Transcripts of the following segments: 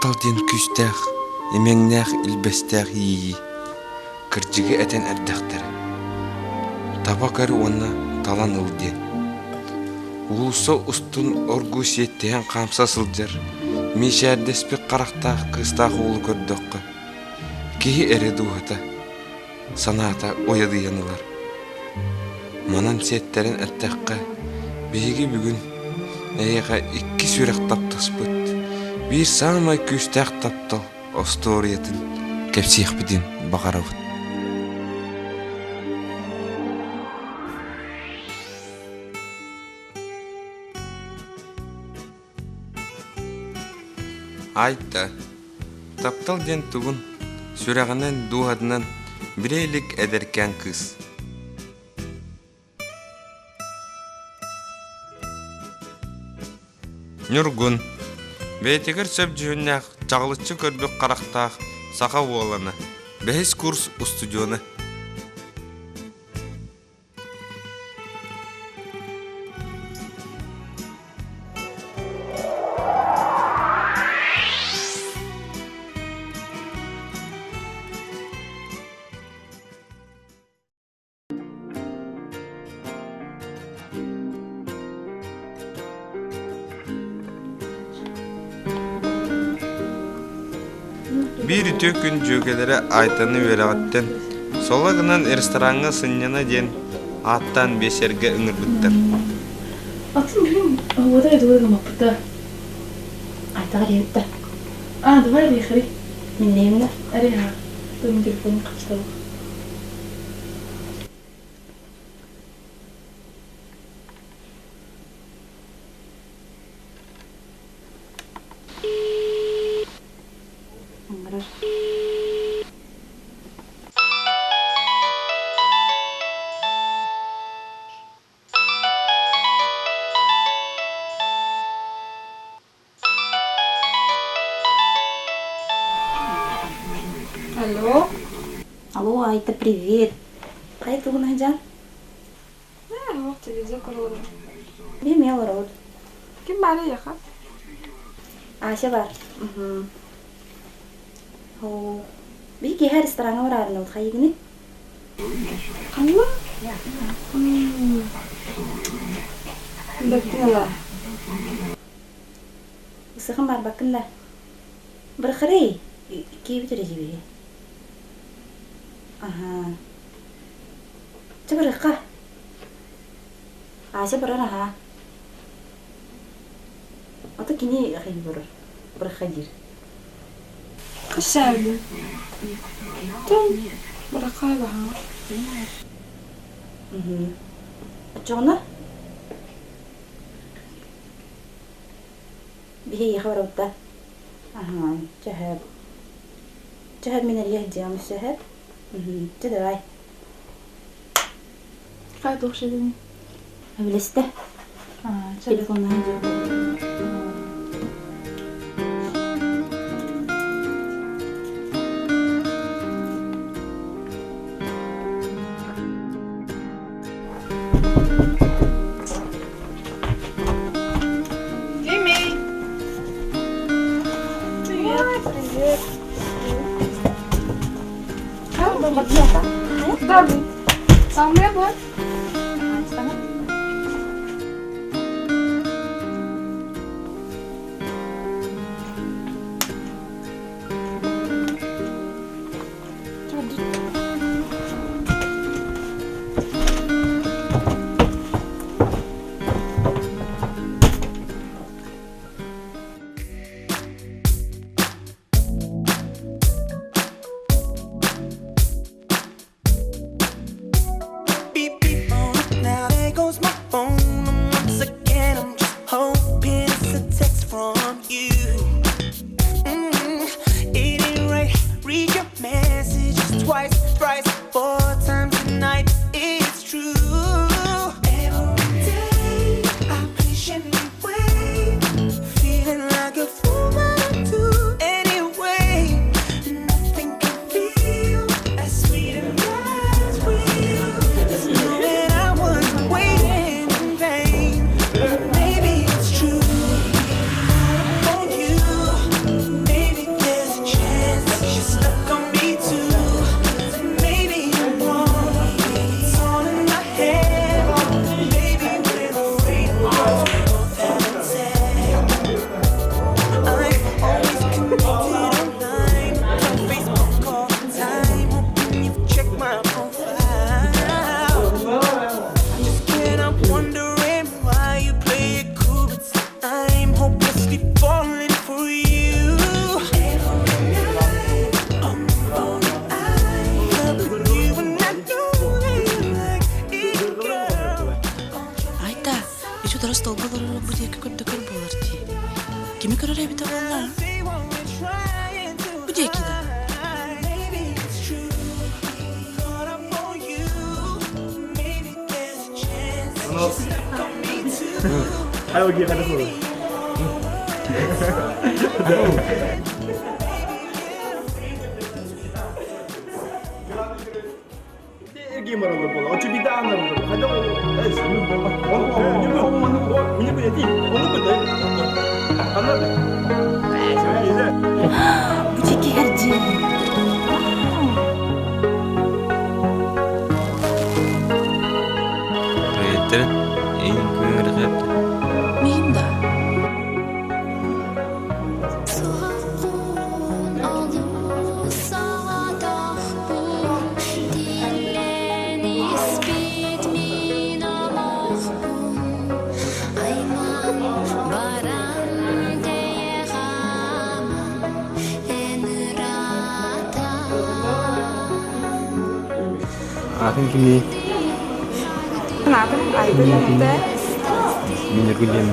Таптал ден күстәх, имэңнәх илбәстәх ии, кырджыгы әтен әрдәқтер. Таба кәрі онна талан ылден. Улуса устун оргу сеттен қамса сылжар, мешәрдеспек қарақтақ қыстақ олы көрдіққы. Кейі әреді уғата, саната ойады янылар. Манан сеттерін әттәққа, бейгі бүгін әйеға 2 сүрек таптас бұд. Bir самай күстәқ таптал, осториятын кәпсиқ біден бағарауыд. Айта, таптал ден туғын, сүрәғінен дуғадынан бірейлік әдеркен қыз. Нүргүн, бәйтігір сөп жүннәқ, чағылытшы көрбек қарақтақ, сақа оланы, бәйіз курс устудионы. Bir tökün жөгелері айтаны верағаттен, солагынан ресторанға сыннена ден аттан бесерге үңірбіттір. Атын білім, одай дуайға мапыда. Айтаға рейбітті. Давай рейхари. Мен реймді. Рейха. Доймен телефонын қапстауы. Алло? Алло, Айта, привет. Қай туғын Айжан? Вақ телевизия көрілді. Бемел род. Кім бәрі яқа? Ася бар. Bir her restorana var arında oldu hayırını. Қанла? Бәктің ала. Isıqın var bakınla. Bir xırı. Ki bitir ecibi. Aha. Çabır ıqqa. Asa barar aha. Ata kini xayı barar. Bir xadir. Қашарды. Тон, бұрақай баға. Çoğuna? Bir yaxı var orada. Aha, cəhəb. Cəhəb minər yəhciyəmiş cəhəb. Cədə vay. Қай тоқшы едіңі? Öylesi Telefonla həciyyə. Добрый. Самый был. Beep. Wondering why you play it cool, but I'm hopelessly falling for you. Айта, еще дұрыс толғылыр бұл екі көрдікір болар дей. Кеме көрір әбіті болар? Бұл декі да. Ayo pergi kat aku. Pergi marah bola. Ojo bidang marah. Ada. Sebelum bola. Punya punya tim. Onu betul. Anladın? Söyle. Bu çeki herci. Рейтер ең көңіргет. Мен да. Атын кімде? Kenapa? Itu yang kita. Мен үргілден.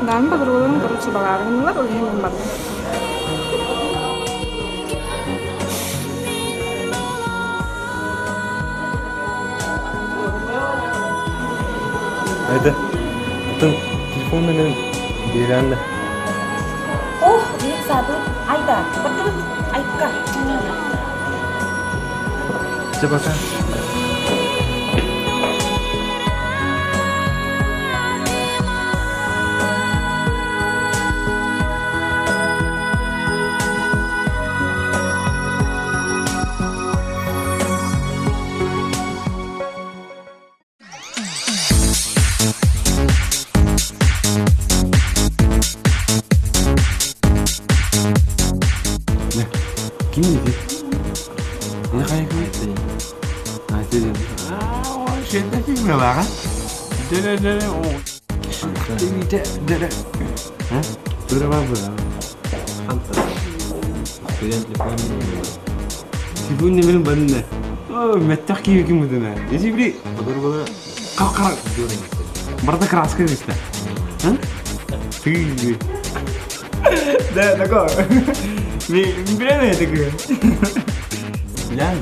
Dan подругам, короче, баларынлар ойын бар. Айда. Атын телефонмен берәнді. Oh, dia satu. Aida, betul. Aika. Coba kan. Gini sih. Ini kayak gitu. Nah itu dia. Shitnya sih berapa kan? Dede. Oh. Dede. Hah? Berapa? Antara. Kalian telepon. Telefonnya belum benar. Oh, metak kiri gimana? Jadi beri. Betul. Kakak. Berarti keras kan kita? Hah? Tinggi. Dah, kok. Bilen ya gue. Bilen?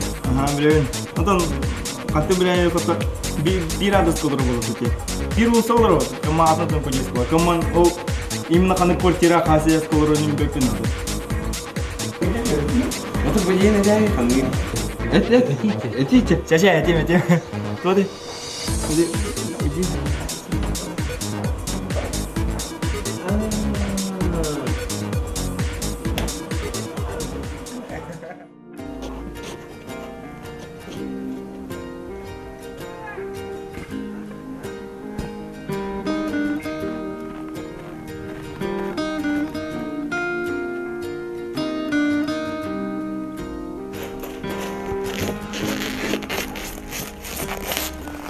Bilen. Nonton kata bilen kata bira das kodro bola suci. Biru solo kemana tuh punya sekolah. Keman imna kan kultura khasnya sekolah ini betul nado. Nonton bilen aja kan ini. Eti. Siapa eti. Tuh deh. Eti.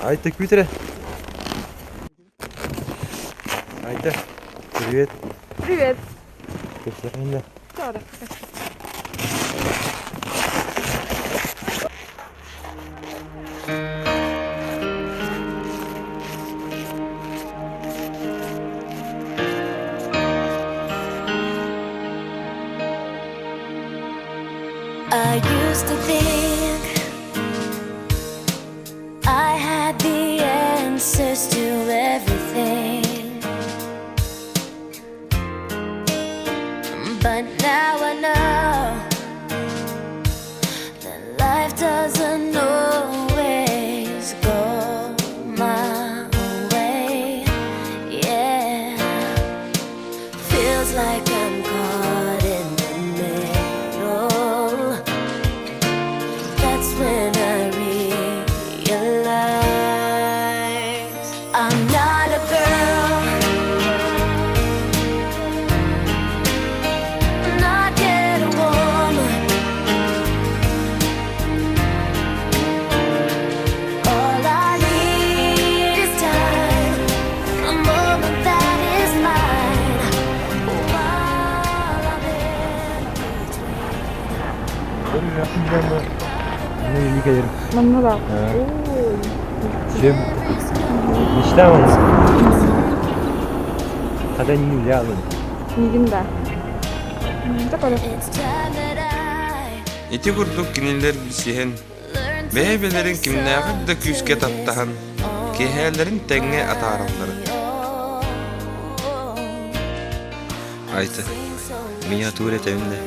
Айта, Питер. Айта, привет. Привет. Как дела? Тоже. I used to think doesn't always go my way. Yeah, feels like I'm caught in the middle. That's when I realize I'm not a girl, not yet a woman. All I need is time, a moment that is mine, while I'm in between. 만나다. Чем? Мечтаем. Когда не явно. 이긴다. 딱 걸려. It's time that I Ити курдук кинилер билсиһэн, бэйбелерин кимнээхэр да күүскэ таптахан, киһээлэрин тэҥҥэ атаараллары. Айта, миниатюра тәүнде.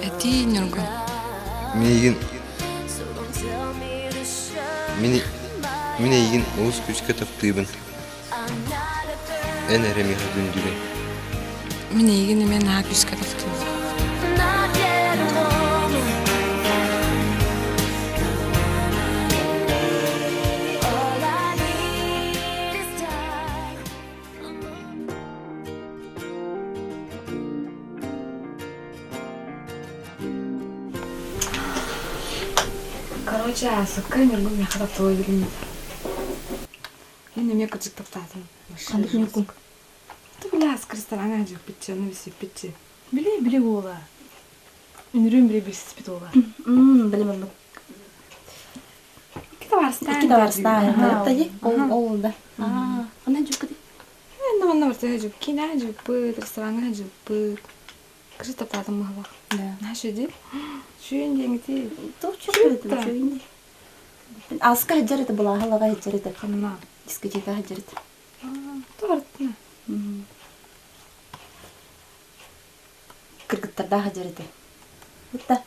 Эти нюргу. Минигин Минигин уус күүскэ таптыыбын. Эн эремиха дүндүгэн. Мен егін мен акүске таптым. not yet a woman. All I need is time. Короче, сукка нюргу меня хата тойлугун. Мен мека жыктап татым. Кандай нюргу? Ты бля, с ресторана жык питчи, ну виси питчи. Биле ола. Үнүрүм биле бесис бит ола. Білемін. Кита барстан. Iki de var style. Tabii. Ol da. Ana жүк ди. Мен барта жык, кина жык быт, ресторана жык быт. Кыртап татым мала. Да. Нашы ди. Шүйен деңти. Точно это чуйни. Аска хаджар это была, халава хаджар это. Камна. Дискотека хаджар это. Тортна. Кыргыттарда хаджар это. Это.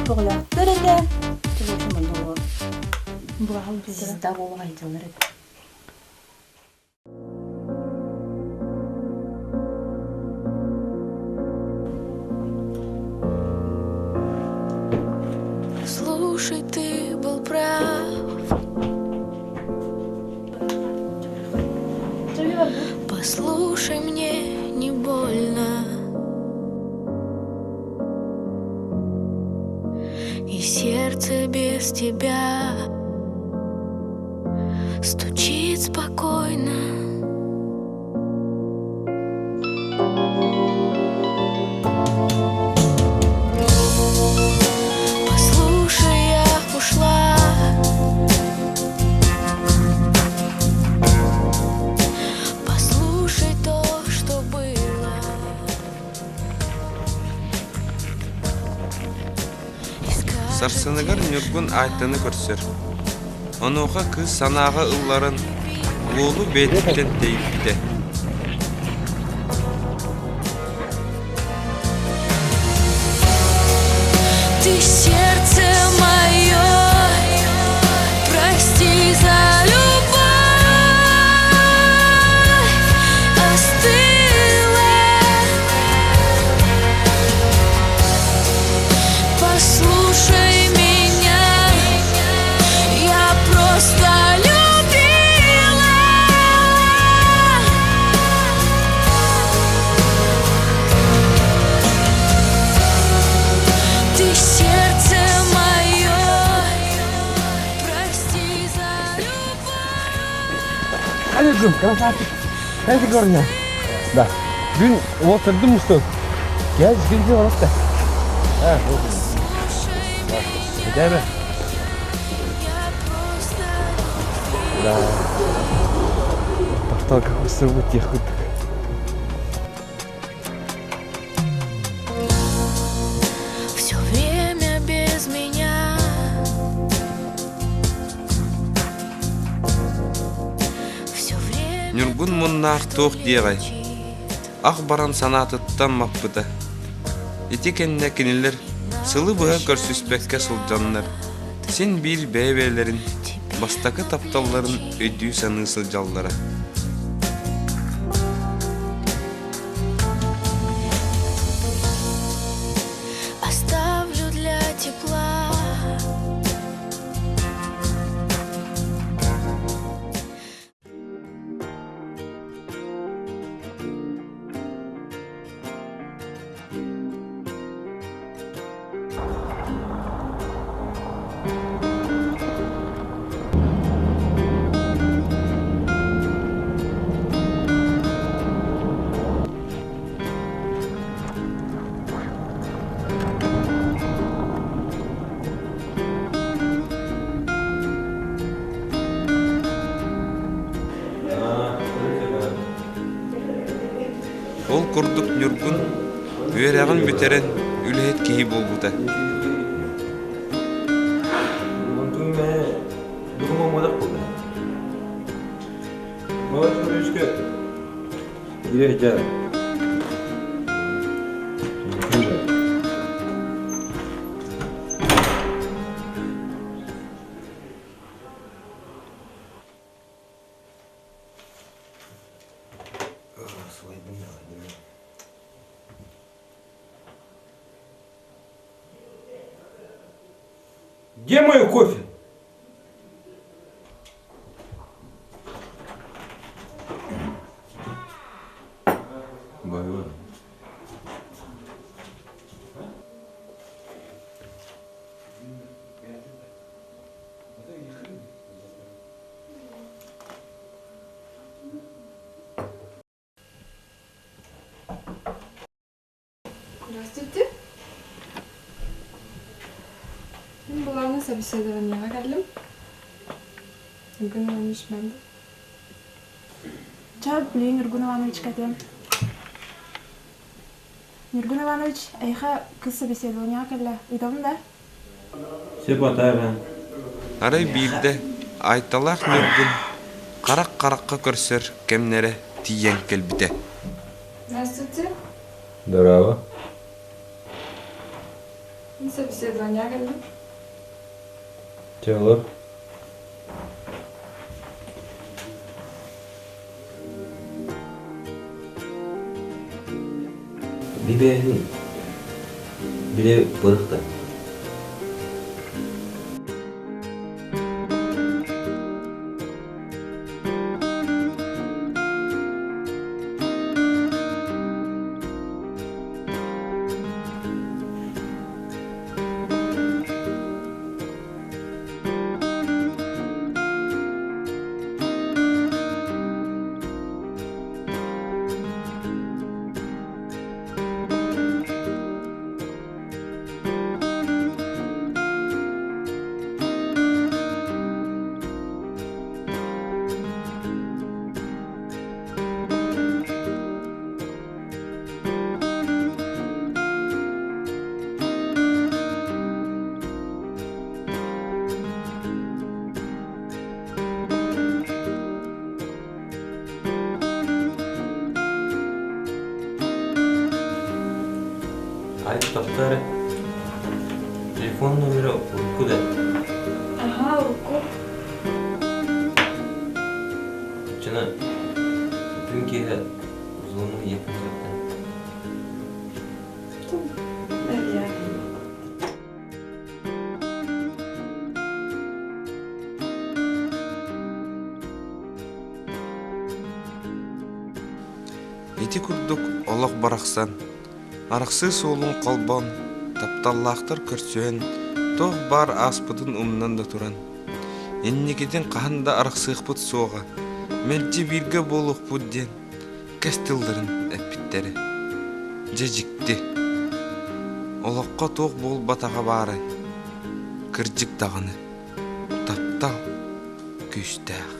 Спорлактар эде. Чөмөчү мындуу. Бугал Сизда болуп айтылар эде. Слушай, ты был прав. Послушай, мне не больно. И сердце без тебя стучит спокойно. Послушай, я ушла. Послушай то, что было. Сарсыныгар нюргун айтыны көрсөр. Онуға кыз санаға ылларын уолу бетиттен дейіпті. Ты сердце мое, прости за любовь, остыла. Послушай меня, я просто любила. Ты сердце мое, прости за любовь. Александр, красавчик. Как ты говоришь? Да. Блин, вот ты думаешь, что я здесь где просто. Вот. Хотя бы. Я просто Да. Таптал какой сырбут ехать. Все время без меня. Все время Нюргун муннар тоқ дегай. Ақ баран санатыттан маппыта. Ити кенне кенелер сылы бұға көрсіспекке сылжаннар. Сен бір бәйбәлерін, бастакы тапталларын өйдүү саны сылжаллара. оставлю для тепла. Ол курдук Нюргун үйерағын бүтерен үлет кейі болбута. Где мой кофе? Здравствуйте. Была на собеседование, Галим. Нургун Иванович бенде. Чаб, блин, Нургун Иванович катем. Нургун Иванович, айха кыз собеседование калла. Идам да? Сепатайған. Арай бирде айталақ Нюргун қарақ-қараққа көрсер кемнері тиен келбіте. Здравствуйте. Здорово. На собеседование, Галим. Чего? Биберин биле бырыкта. Айт Автор. Телефон номері куда? Ага, руку. Чына. Түнкеге зону епін саптан. Ити күрдік олық барақсан, арақсы солың қалбан, тапталлақтар көрсуен, тоқ бар аспыдың умнан да туран. Еннекеден қағында арақсық бұд соға, мәлді бірге болуқ бұдден, кәстілдерін әппіттері. Жежікті, олыққа тоқ бол батаға барай, кіржік дағыны, таптал, күштәқ.